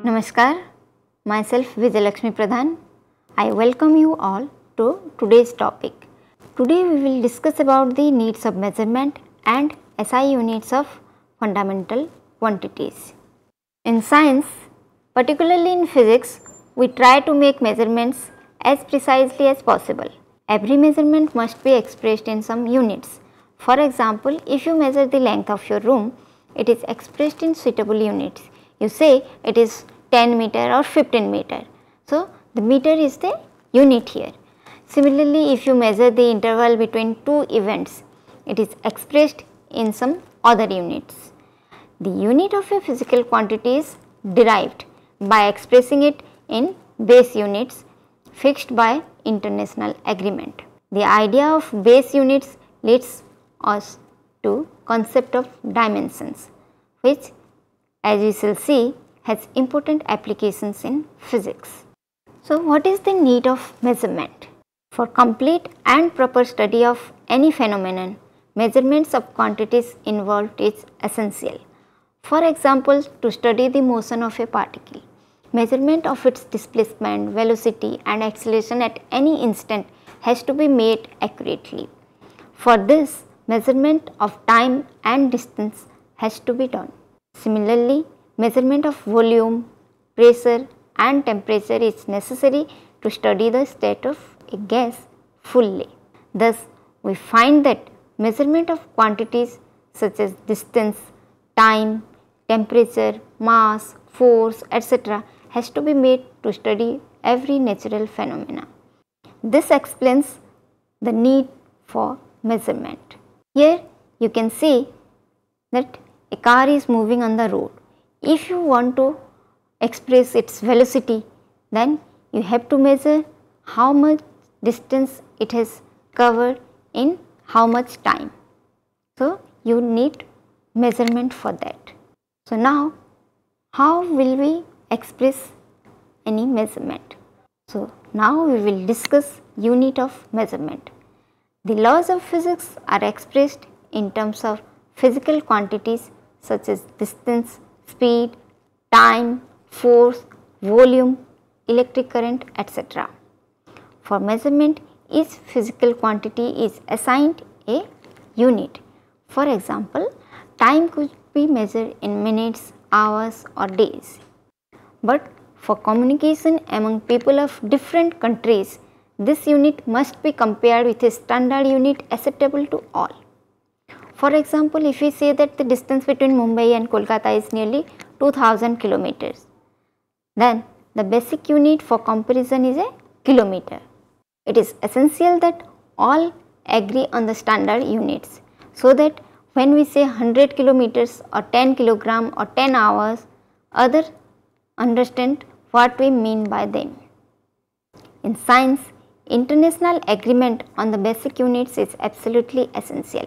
Namaskar, myself Vijayalakshmi Pradhan. I welcome you all to today's topic. Today we will discuss about the needs of measurement and SI units of fundamental quantities. In science, particularly in physics, we try to make measurements as precisely as possible. Every measurement must be expressed in some units. For example, if you measure the length of your room, it is expressed in suitable units. You say it is 10 meter or 15 meter. So, the meter is the unit here. Similarly, if you measure the interval between two events, it is expressed in some other units. The unit of a physical quantity is derived by expressing it in base units fixed by international agreement. The idea of base units leads us to concept of dimensions, which as we shall see has important applications in physics. So, what is the need of measurement? For complete and proper study of any phenomenon, measurements of quantities involved is essential. For example, to study the motion of a particle, measurement of its displacement, velocity and acceleration at any instant has to be made accurately. For this, measurement of time and distance has to be done. Similarly, measurement of volume, pressure and temperature is necessary to study the state of a gas fully. Thus, we find that measurement of quantities such as distance, time, temperature, mass, force, etc. has to be made to study every natural phenomena. This explains the need for measurement. Here you can see that a car is moving on the road. If you want to express its velocity, then you have to measure how much distance it has covered in how much time. So, you need measurement for that. So, now how will we express any measurement? So, now we will discuss unit of measurement. The laws of physics are expressed in terms of physical quantities such as distance, speed, time, force, volume, electric current, etc. For measurement, each physical quantity is assigned a unit. For example, time could be measured in minutes, hours or days. But for communication among people of different countries, this unit must be compared with a standard unit acceptable to all. For example, if we say that the distance between Mumbai and Kolkata is nearly 2000 kilometers, then the basic unit for comparison is a kilometer. It is essential that all agree on the standard units, so that when we say 100 kilometers or 10 kilogram or 10 hours, others understand what we mean by them. In science, international agreement on the basic units is absolutely essential.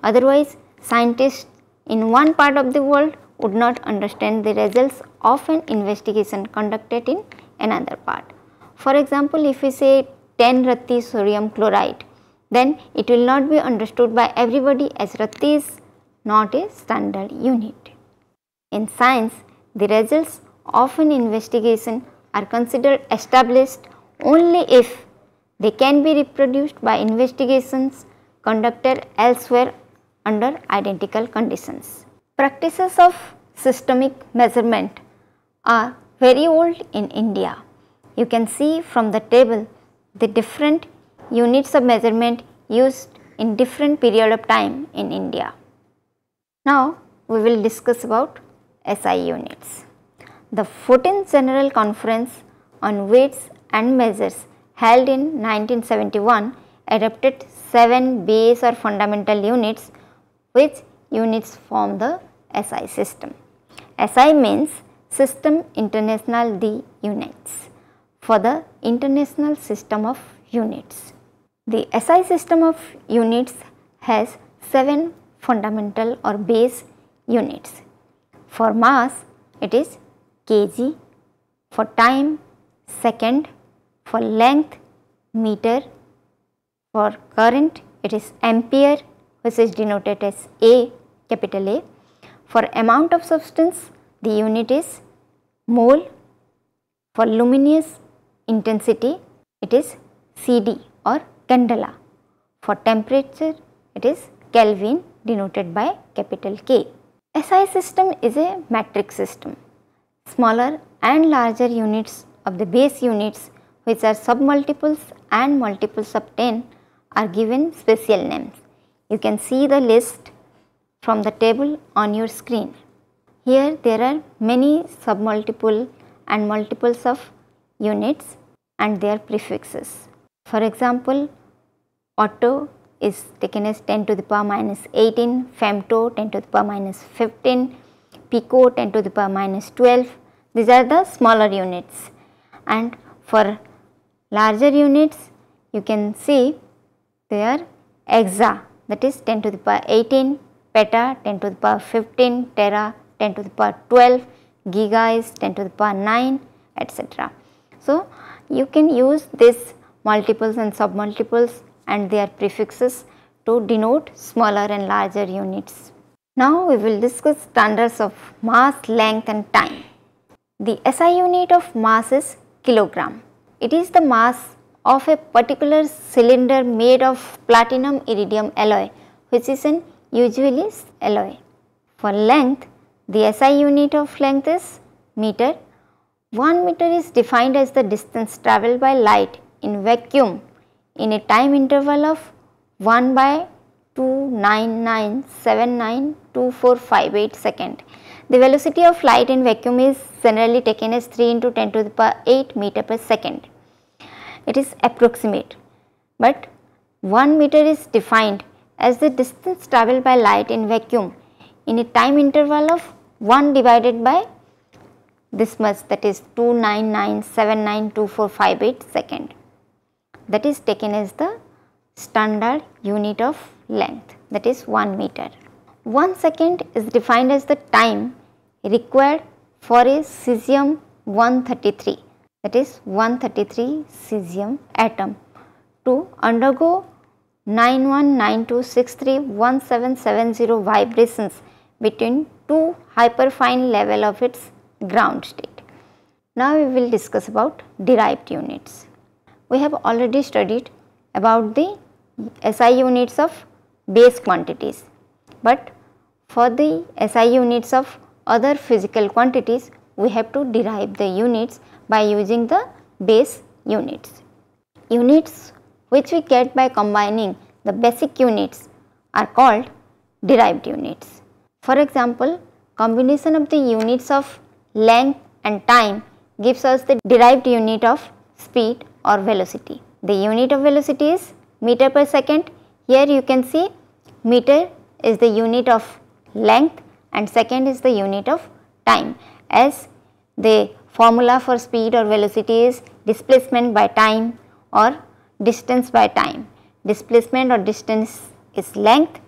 Otherwise, scientists in one part of the world would not understand the results of an investigation conducted in another part. For example, if we say 10 Rati sodium chloride, then it will not be understood by everybody as Rati is not a standard unit. In science, the results of an investigation are considered established only if they can be reproduced by investigations conducted elsewhere under identical conditions. Practices of systemic measurement are very old in India. You can see from the table the different units of measurement used in different period of time in India. Now, we will discuss about SI units. The 14th General Conference on Weights and Measures held in 1971 adopted 7 base or fundamental units, which units form the SI system. SI means System International de Units, for the International System of Units. The SI system of units has 7 fundamental or base units. For mass, it is kg, for time, second, for length, meter, for current, it is ampere, which is denoted as A, capital A. For amount of substance, the unit is mole. For luminous intensity, it is CD or candela. For temperature, it is Kelvin, denoted by capital K. SI system is a metric system. Smaller and larger units of the base units, which are submultiples and multiples of 10, are given special names. You can see the list from the table on your screen. Here there are many submultiple and multiples of units and their prefixes. For example, auto is taken as 10 to the power minus 18, femto 10 to the power minus 15, pico 10 to the power minus 12. These are the smaller units, and for larger units you can see there exa, that is 10 to the power 18, peta 10 to the power 15, tera 10 to the power 12, giga is 10 to the power 9, etc. So, you can use this multiples and submultiples and their prefixes to denote smaller and larger units. Now, we will discuss standards of mass, length and time. The SI unit of mass is kilogram. It is the mass of a particular cylinder made of platinum iridium alloy, which is an usually alloy. For length, the SI unit of length is meter. 1 meter is defined as the distance travelled by light in vacuum in a time interval of 1 by 299792458 second. The velocity of light in vacuum is generally taken as 3 into 10 to the power 8 meter per second. It is approximate, but 1 meter is defined as the distance travelled by light in vacuum in a time interval of 1 divided by this much, that is 299792458 second. That is taken as the standard unit of length, that is 1 meter. 1 second is defined as the time required for a cesium 133, that is 133 cesium atom to undergo 9192631770 vibrations between two hyperfine level of its ground state. Now we will discuss about derived units. We have already studied about the SI units of base quantities, but for the SI units of other physical quantities, we have to derive the units by using the base units. Units which we get by combining the basic units are called derived units. For example, combination of the units of length and time gives us the derived unit of speed or velocity. The unit of velocity is meter per second. Here you can see meter is the unit of length and second is the unit of time, as the formula for speed or velocity is displacement by time or distance by time. Displacement or distance is length.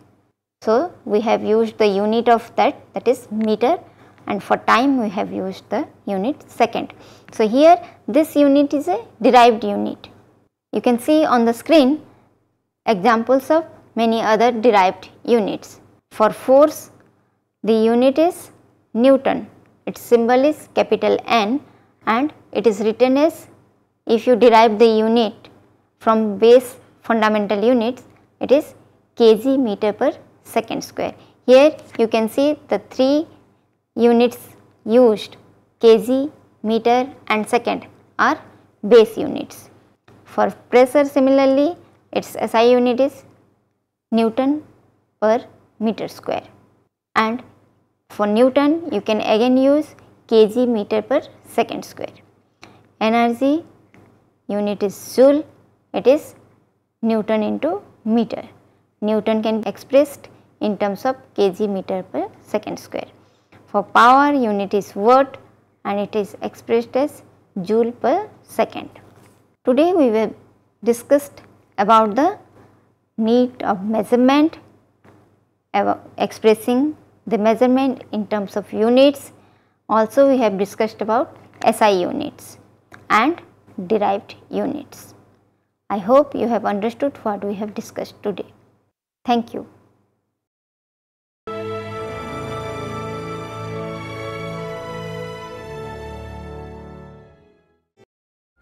So, we have used the unit of that is meter, and for time we have used the unit second. So, here this unit is a derived unit. You can see on the screen examples of many other derived units. For force, the unit is Newton. Its symbol is capital N and it is written as, if you derive the unit from base fundamental units, it is kg meter per second square. Here you can see the three units used, kg, meter and second, are base units. For pressure, similarly, its SI unit is Newton per meter square, and for Newton you can again use kg meter per second square. Energy unit is Joule, it is Newton into meter. Newton can be expressed in terms of kg meter per second square. For power, unit is watt and it is expressed as joule per second. Today we have discussed about the need of measurement, expressing the measurement in terms of units. Also we have discussed about SI units and derived units. I hope you have understood what we have discussed today. Thank you.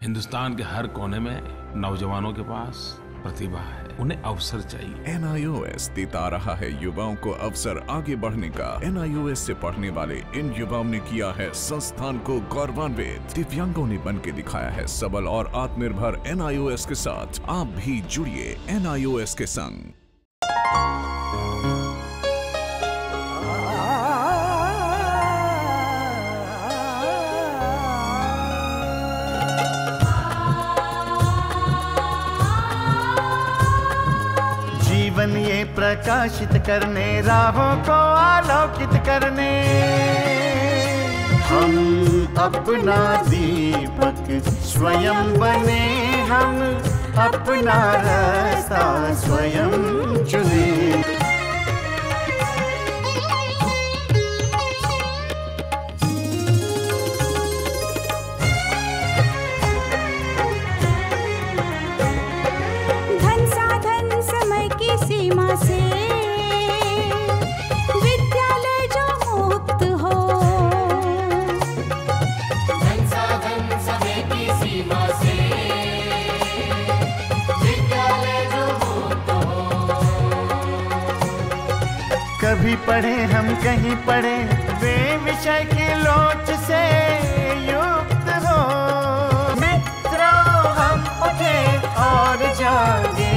Hindustan के हर कोने में नौजवानों के पास प्रतिभा है, उन्हें अवसर चाहिए। NIOS देता रहा है युवाओं को अवसर आगे बढ़ने का। NIOS से पढ़ने वाले इन युवाओं ने किया है संस्थान को गौरवान्वित। दिव्यांगों ने बन के दिखाया है सबल और आत्मनिर्भर। NIOS के साथ आप भी जुड़िए NIOS के संग। जीवन ये प्रकाशित करने, राहों को आलोकित करने, हम अपना दीपक स्वयं बने, हम अपना रास्ता स्वयं चुने। सीमा से विद्यालय जो मुक्त हो, संसाधन समय की सीमा से विद्यालय जो मुक्त हो। कभी पढ़े हम कहीं पढ़े, वे विषय की लोच से युक्त हो। मित्रों हम उठे और जागे,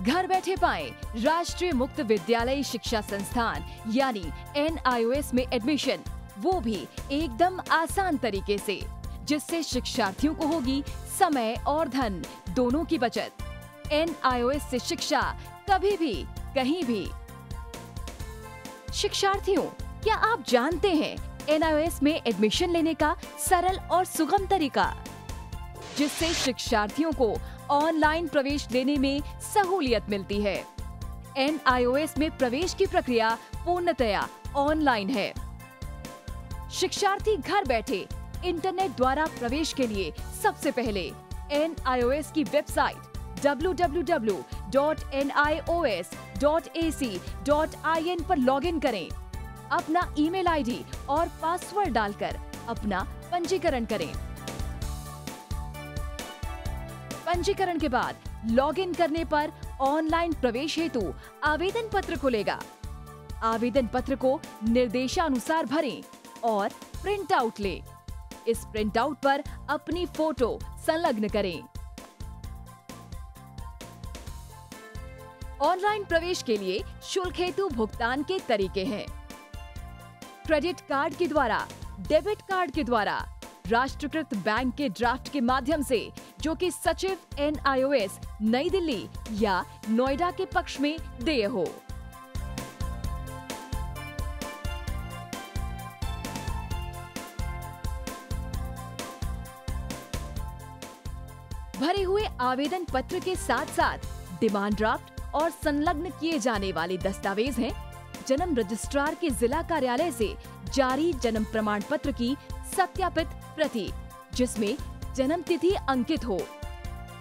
घर बैठे पाएं राष्ट्रीय मुक्त विद्यालय शिक्षा संस्थान यानी NIOS में एडमिशन, वो भी एकदम आसान तरीके से, जिससे शिक्षार्थियों को होगी समय और धन दोनों की बचत। NIOS से शिक्षा कभी भी कहीं भी। शिक्षार्थियों, क्या आप जानते हैं NIOS में एडमिशन लेने का सरल और सुगम तरीका, जिससे शिक्षार्थियों को ऑनलाइन प्रवेश लेने में सहूलियत मिलती है। NIOS में प्रवेश की प्रक्रिया पूर्णतया ऑनलाइन है। शिक्षार्थी घर बैठे इंटरनेट द्वारा प्रवेश के लिए सबसे पहले NIOS की वेबसाइट www.nios.ac.in पर लॉगिन करें। अपना ईमेल आईडी और पासवर्ड डालकर अपना पंजीकरण करें। पंजीकरण के बाद लॉगिन करने पर ऑनलाइन प्रवेश हेतु आवेदन पत्र खुलेगा। आवेदन पत्र को निर्देशानुसार भरें और प्रिंट आउट लें। इस प्रिंट आउट पर अपनी फोटो संलग्न करें। ऑनलाइन प्रवेश के लिए शुल्क हेतु भुगतान के तरीके हैं: क्रेडिट कार्ड के द्वारा, डेबिट कार्ड के द्वारा, राष्ट्रीयकृत बैंक के ड्राफ्ट के माध्यम से, जो कि सचिव NIOS नई दिल्ली या नोएडा के पक्ष में देय हो। भरे हुए आवेदन पत्र के साथ साथ डिमांड ड्राफ्ट और संलग्न किए जाने वाले दस्तावेज हैं: जन्म रजिस्ट्रार के जिला कार्यालय से जारी जन्म प्रमाण पत्र की सत्यापित प्रति, जिसमें जन्म तिथि अंकित हो,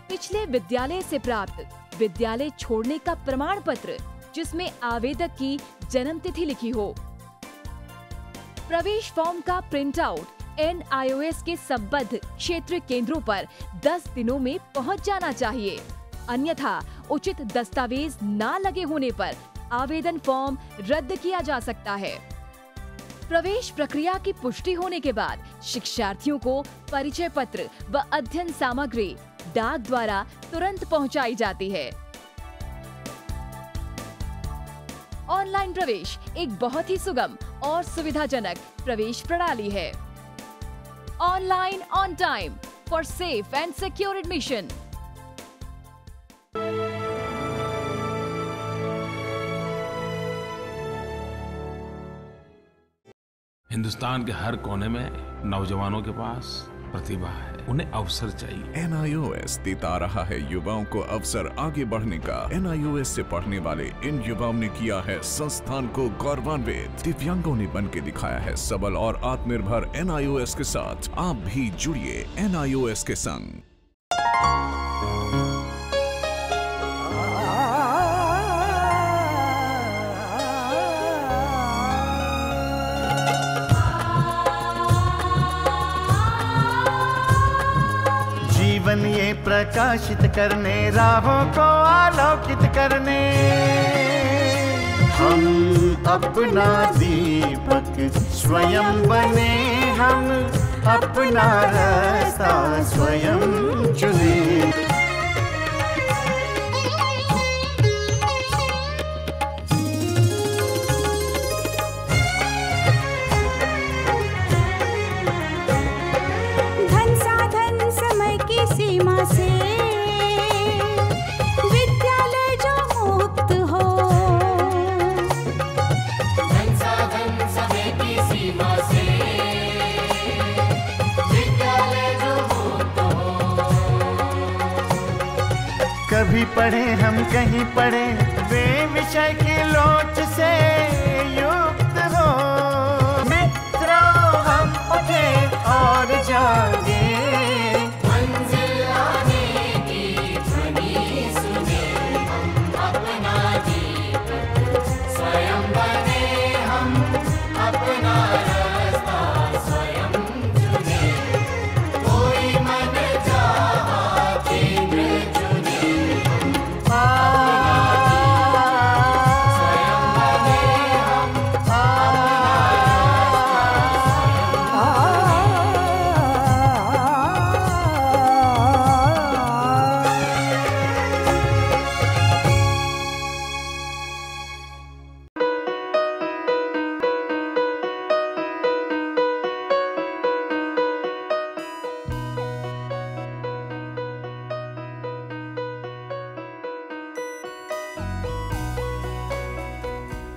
पिछले विद्यालय से प्राप्त विद्यालय छोड़ने का प्रमाण पत्र, जिसमें आवेदक की जन्म तिथि लिखी हो। प्रवेश फॉर्म का प्रिंट आउट NIOS के संबद्ध क्षेत्रीय केंद्रों पर 10 दिनों में पहुंच जाना चाहिए, अन्यथा उचित दस्तावेज न लगे होने पर आवेदन फॉर्म रद्द किया जा सकता है। प्रवेश प्रक्रिया की पुष्टि होने के बाद शिक्षार्थियों को परिचय पत्र व अध्ययन सामग्री डाक द्वारा तुरंत पहुंचाई जाती है। ऑनलाइन प्रवेश एक बहुत ही सुगम और सुविधाजनक प्रवेश प्रणाली है। Online on time for safe and secure admission. Hindustan के हर कोने में नौजवानों के पास प्रतिभा है, उन्हें अवसर चाहिए। NIOS देता रहा है युवाओं को अवसर आगे बढ़ने का। NIOS से पढ़ने वाले इन युवाओं ने किया है संस्थान को गौरवान्वित। दिव्यांगों ने बन के दिखाया है सबल और आत्मनिर्भर। NIOS के साथ आप भी जुड़िए NIOS के संग। जीवन ये प्रकाशित करने, राहों को आलोकित करने, हम अपना दीपक स्वयं बने, हम अपना रास्ता स्वयं चुने। सीमा से विद्यालय जो मुक्त हो, धन साधन समय की सीमा से विद्यालय जो मुक्त हो। कभी पढ़े हम कहीं पढ़े, वे विषय की लोच से युक्त हो। मित्रों हम उठे और जागे,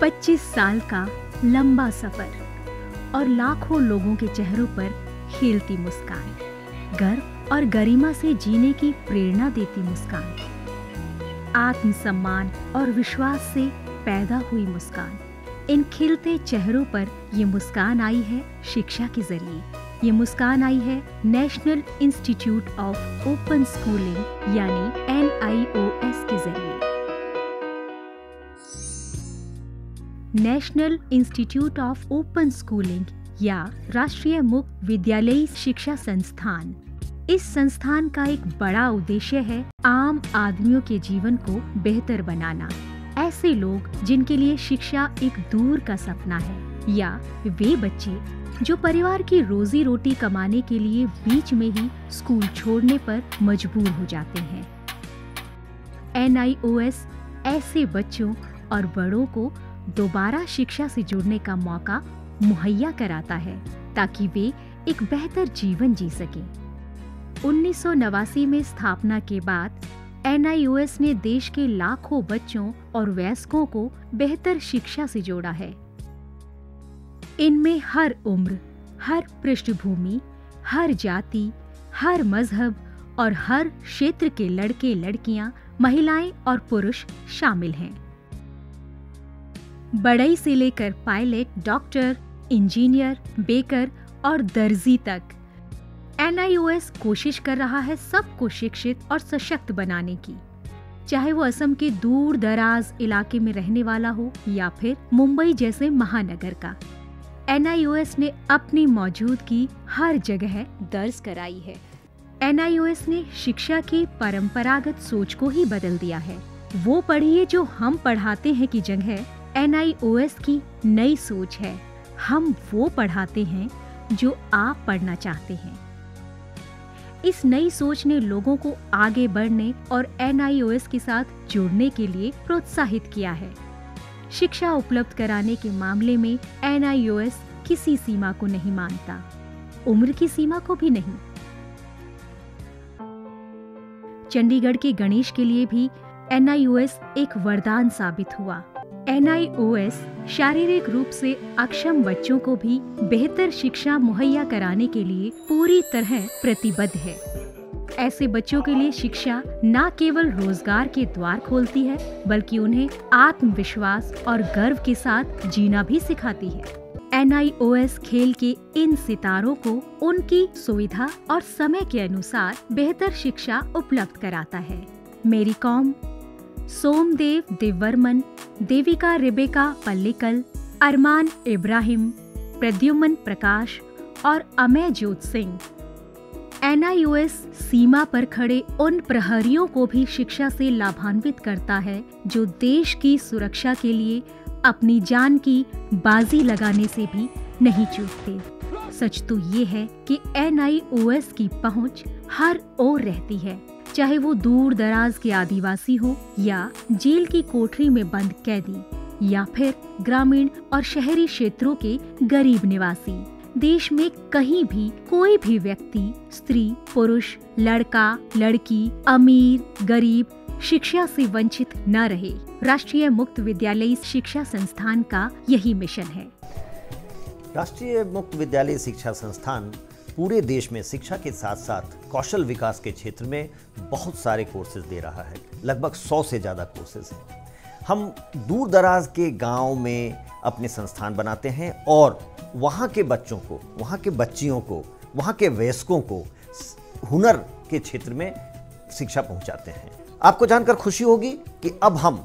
पच्चीस साल का लंबा सफर और लाखों लोगों के चेहरों पर खिलती मुस्कान, गर्व और गरिमा से जीने की प्रेरणा देती मुस्कान, आत्मसम्मान और विश्वास से पैदा हुई मुस्कान। इन खिलते चेहरों पर ये मुस्कान आई है शिक्षा के जरिए। ये मुस्कान आई है national institute of open schooling यानी NIOS के जरिए। National institute of open schooling या राष्ट्रीय मुक्त विद्यालयी शिक्षा संस्थान, इस संस्थान का एक बड़ा उद्देश्य है आम आदमियों के जीवन को बेहतर बनाना। ऐसे लोग जिनके लिए शिक्षा एक दूर का सपना है, या वे बच्चे जो परिवार की रोजी रोटी कमाने के लिए बीच में ही स्कूल छोड़ने पर मजबूर हो जाते हैं। NIOS ऐसे बच्चों और बड़ों को दोबारा शिक्षा से जुड़ने का मौका मुहैया कराता है ताकि वे एक बेहतर जीवन जी सकें। 1989 में स्थापना के बाद NIOS ने देश के लाखों बच्चों और वयस्कों को बेहतर शिक्षा से जोड़ा है। इनमें हर उम्र, हर पृष्ठभूमि, हर जाति, हर मजहब और हर क्षेत्र के लड़के लड़कियां, महिलाएं और पुरुष शामिल हैं। बढ़ई से लेकर पायलट, डॉक्टर, इंजीनियर, बेकर और दर्जी तक NIOS कोशिश कर रहा है सबको शिक्षित और सशक्त बनाने की, चाहे वो असम के दूर दराज इलाके में रहने वाला हो या फिर मुंबई जैसे महानगर का। NIOS ने अपनी मौजूदगी हर जगह दर्ज कराई है। NIOS ने शिक्षा की परंपरागत सोच को ही बदल दिया है। वो पढ़िए जो हम पढ़ाते हैं की जगह NIOS की नई सोच है, हम वो पढ़ाते हैं जो आप पढ़ना चाहते हैं। इस नई सोच ने लोगों को आगे बढ़ने और NIOS के साथ जुड़ने के लिए प्रोत्साहित किया है। शिक्षा उपलब्ध कराने के मामले में NIOS किसी सीमा को नहीं मानता, उम्र की सीमा को भी नहीं। चंडीगढ़ के गणेश के लिए भी NIOS एक वरदान साबित हुआ। NIOS शारीरिक रूप से अक्षम बच्चों को भी बेहतर शिक्षा मुहैया कराने के लिए पूरी तरह प्रतिबद्ध है। ऐसे बच्चों के लिए शिक्षा न केवल रोजगार के द्वार खोलती है, बल्कि उन्हें आत्मविश्वास और गर्व के साथ जीना भी सिखाती है। NIOS खेल के इन सितारों को उनकी सुविधा और समय के अनुसार बेहतर शिक्षा उपलब्ध कराता है। मेरी कॉम, सोमदेव देववर्मन, देविका रेबेका पल्लिकल, अरमान इब्राहिम, प्रद्युमन प्रकाश और अमय जोत सिंह। NIOS सीमा पर खड़े उन प्रहरियों को भी शिक्षा से लाभान्वित करता है जो देश की सुरक्षा के लिए अपनी जान की बाजी लगाने से भी नहीं चूकते। सच तो ये है कि NIOS की पहुंच हर ओर रहती है, चाहे वो दूर दराज के आदिवासी हो या जेल की कोठरी में बंद कैदी या फिर ग्रामीण और शहरी क्षेत्रों के गरीब निवासी। देश में कहीं भी कोई भी व्यक्ति, स्त्री, पुरुष, लड़का, लड़की, अमीर, गरीब शिक्षा से वंचित न रहे। राष्ट्रीय मुक्त विद्यालयी शिक्षा संस्थान का यही मिशन है। राष्ट्रीय मुक्त विद्यालयी शिक्षा संस्थान पूरे देश में शिक्षा के साथ साथ कौशल विकास के क्षेत्र में बहुत सारे कोर्सेज दे रहा है। लगभग 100 से ज़्यादा कोर्सेज हैं। हम दूर दराज के गांव में अपने संस्थान बनाते हैं और वहाँ के बच्चों को, वहाँ के बच्चियों को, वहाँ के वयस्कों को हुनर के क्षेत्र में शिक्षा पहुँचाते हैं। आपको जानकर खुशी होगी कि अब हम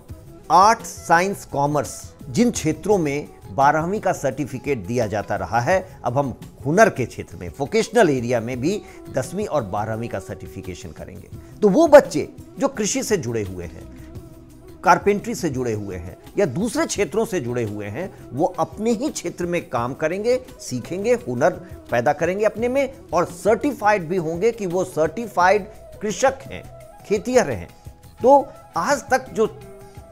आर्ट, साइंस, कॉमर्स जिन क्षेत्रों में 12वीं का सर्टिफिकेट दिया जाता रहा है, अब हम हुनर के क्षेत्र में, वोकेशनल एरिया में भी 10वीं और 12वीं का सर्टिफिकेशन करेंगे। तो वो बच्चे जो कृषि से जुड़े हुए हैं, कारपेंट्री से जुड़े हुए हैं या दूसरे क्षेत्रों से जुड़े हुए हैं, वो अपने ही क्षेत्र में काम करेंगे, सीखेंगे, हुनर पैदा करेंगे अपने में और सर्टिफाइड भी होंगे कि वो सर्टिफाइड कृषक हैं, खेतिहर हैं। तो आज तक जो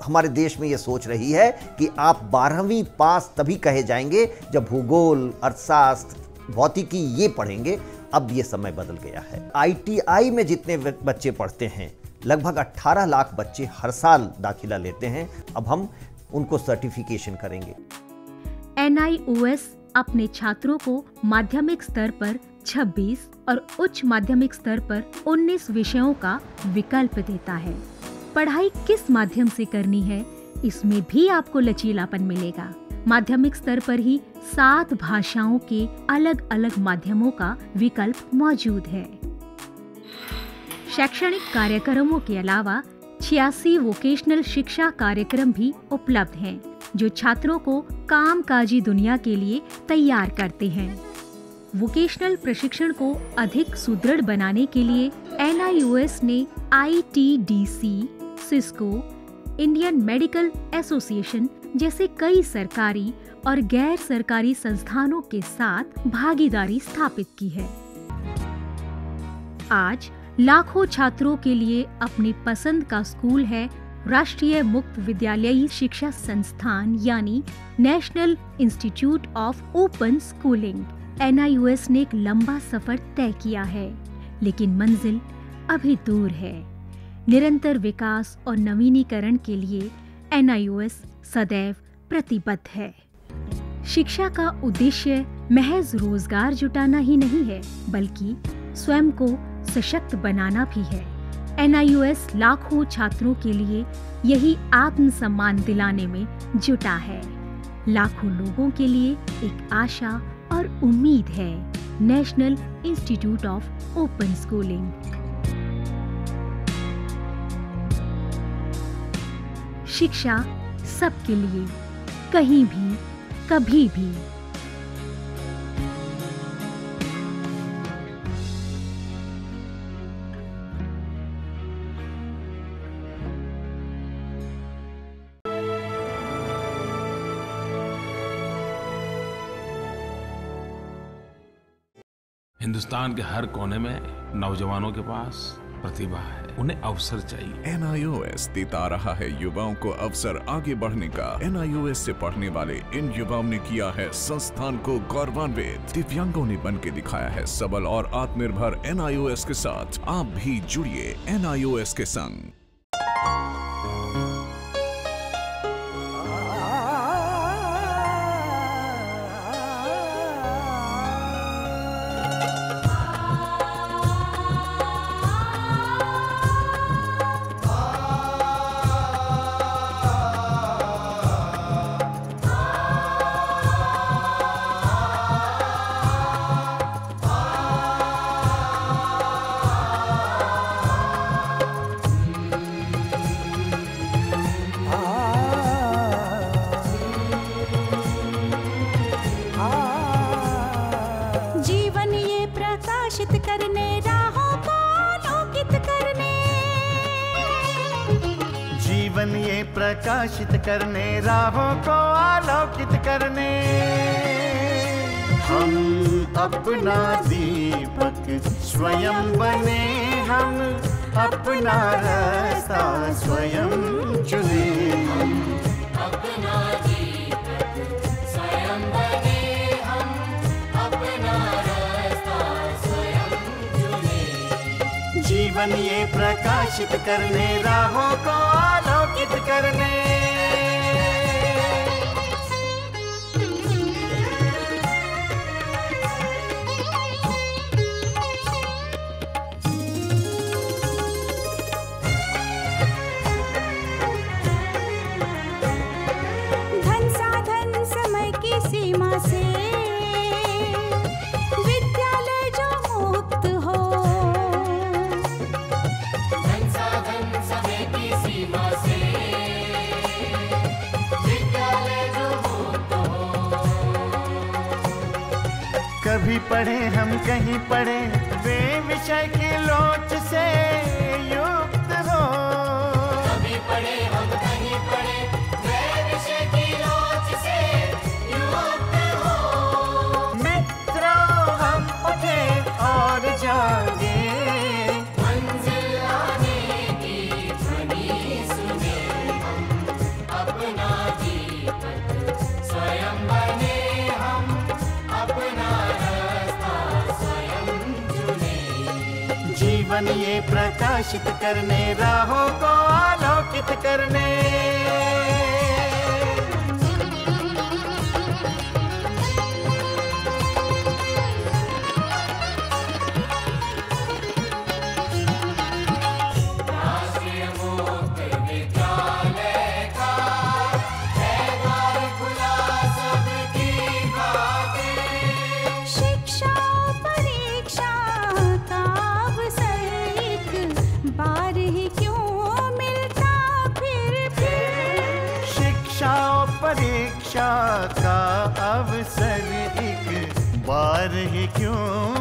हमारे देश में ये सोच रही है कि आप 12वीं पास तभी कहे जाएंगे जब भूगोल, अर्थशास्त्र, भौतिकी ये पढ़ेंगे, अब ये समय बदल गया है। ITI में जितने बच्चे पढ़ते हैं, लगभग 18 लाख बच्चे हर साल दाखिला लेते हैं। अब हम उनको सर्टिफिकेशन करेंगे। NIOS अपने छात्रों को माध्यमिक स्तर पर 26 और उच्च माध्यमिक स्तर पर 19 विषयों का विकल्प देता है। पढ़ाई किस माध्यम से करनी है, इसमें भी आपको लचीलापन मिलेगा। माध्यमिक स्तर पर ही 7 भाषाओं के अलग अलग माध्यमों का विकल्प मौजूद है। शैक्षणिक कार्यक्रमों के अलावा 86 वोकेशनल शिक्षा कार्यक्रम भी उपलब्ध हैं, जो छात्रों को कामकाजी दुनिया के लिए तैयार करते हैं। वोकेशनल प्रशिक्षण को अधिक सुदृढ़ बनाने के लिए NIOS ने ITDC, Cisco, Indian medical association जैसे कई सरकारी और गैर सरकारी संस्थानों के साथ भागीदारी स्थापित की है। आज लाखों छात्रों के लिए अपनी पसंद का स्कूल है राष्ट्रीय मुक्त विद्यालयी शिक्षा संस्थान यानी national institute of open schooling. NIOS ने एक लंबा सफर तय किया है, लेकिन मंजिल अभी दूर है। निरंतर विकास और नवीनीकरण के लिए NIOS सदैव प्रतिबद्ध है। शिक्षा का उद्देश्य महज रोजगार जुटाना ही नहीं है, बल्कि स्वयं को सशक्त बनाना भी है। NIOS लाखों छात्रों के लिए यही आत्मसम्मान दिलाने में जुटा है। लाखों लोगों के लिए एक आशा और उम्मीद है। National institute of open schooling. शिक्षा सबके लिए, कहीं भी, कभी भी। हिंदुस्तान के हर कोने में नौजवानों के पास प्रतिभा है, उन्हें अवसर चाहिए। NIOS देता रहा है युवाओं को अवसर आगे बढ़ने का। NIOS से पढ़ने वाले इन युवाओं ने किया है संस्थान को गौरवान्वित। दिव्यांगों ने बन के दिखाया है सबल और आत्मनिर्भर। NIOS के साथ आप भी जुड़िए NIOS के संग। जीवन ये प्रकाशित करने, राहों को आलोकित करने, हम अपना दीपक स्वयं बने, हम अपना रास्ता स्वयं चुने। हम अपना दीपक स्वयं बने, हम अपना रास्ता स्वयं चुने। जीवन ये प्रकाशित करने, राहों को आलोकित करने। धन साधन समय की सीमा से विद्यालय जो मुक्त हो, धन साधन समय की सीमा से विद्यालय जो मुक्त हो। कभी पढ़े हम कहीं पढ़े, वे विषय की लोच से युक्त हो। कभी पढ़े हम कहीं पढ़े, वे विषय की लोच से युक्त हो। मित्रों हम उठे और जागे, मंजिल आने की ध्वनि सुने। हम अपना दीपक स्वयं बने, हम अपना रास्ता स्वयं चुने। जीवन ये प्रकाशित करने, राहों को आलोकित करने। राष्ट्रीय मुक्त विद्यालय का है द्वार खुला सबकी खातिर। शिक्षा परीक्षा का अवसर एक बार ही क्यों मिलता फिर। शिक्षा और परीक्षा का अवसर एक बार ही क्यों